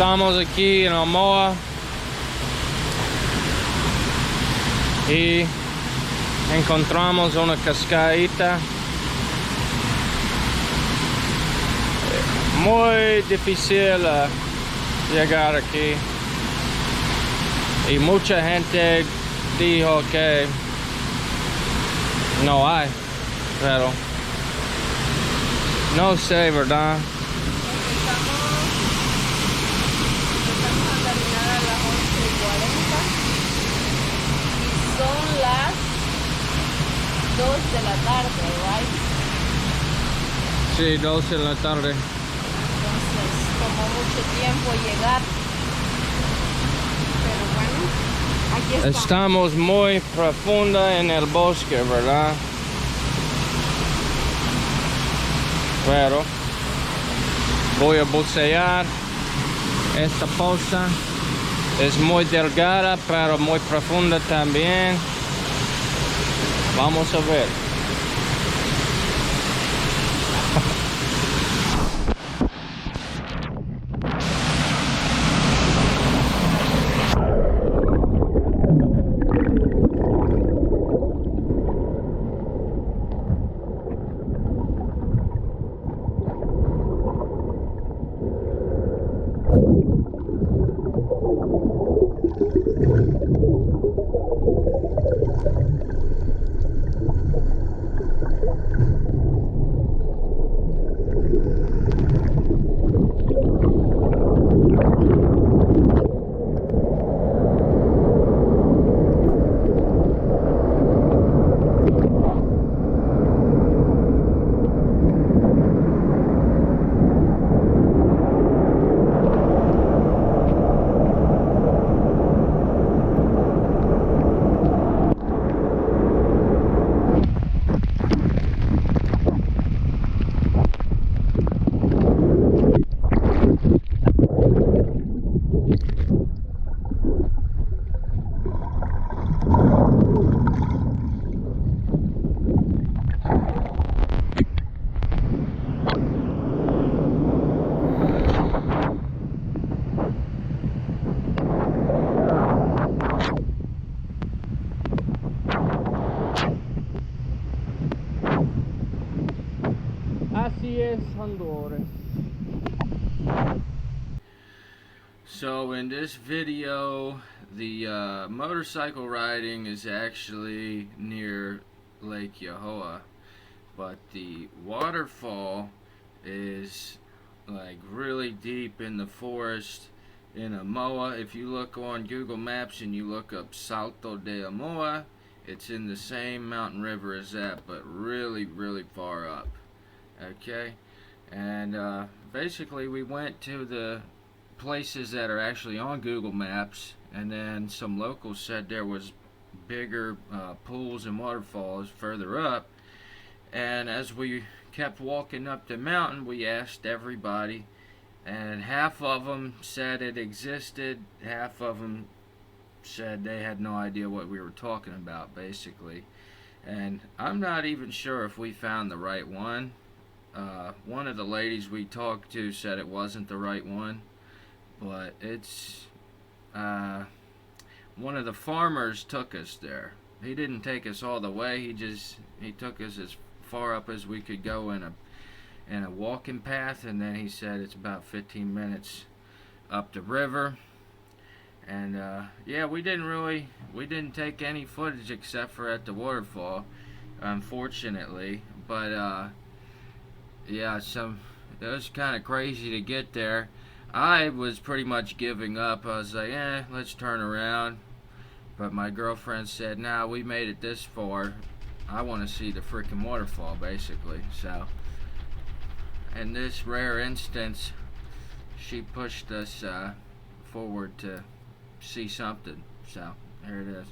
Estamos aquí en Omoa y encontramos una cascadita muy difícil llegar aquí, y mucha gente dijo que no hay, pero no sé, ¿verdad? Empezamos a caminar a las 11:40 y son las 2 de la tarde, ¿right? Sí, 12 de la tarde. Entonces tomó mucho tiempo llegar, pero bueno, aquí estamos. Estamos muy profunda en el bosque, ¿verdad? Pero voy a bucear. Esta poza es muy delgada, pero muy profunda también. Vamos a ver. Así es, Honduras. So in this video, the motorcycle riding is actually near Lake Yohoa, but the waterfall is like really deep in the forest in Omoa. If you look on Google Maps and you look up Salto de Omoa, it's in the same mountain river as that, but really far up. Okay, and basically we went to the places that are actually on Google Maps, and then some locals said there was bigger pools and waterfalls further up. And as we kept walking up the mountain, we asked everybody, and half of them said it existed, half of them said they had no idea what we were talking about, basically. And I'm not even sure if we found the right one. One of the ladies we talked to said it wasn't the right one, but it's one of the farmers took us there. He didn't take us all the way. He took us as far up as we could go in a walking path, and then he said it's about 15 minutes up the river. And yeah, we didn't take any footage except for at the waterfall, unfortunately. But yeah, it was kind of crazy to get there. I was pretty much giving up. I was like, let's turn around. But my girlfriend said, nah, we made it this far. I want to see the freaking waterfall, basically. So, in this rare instance, she pushed us forward to see something. So, there it is.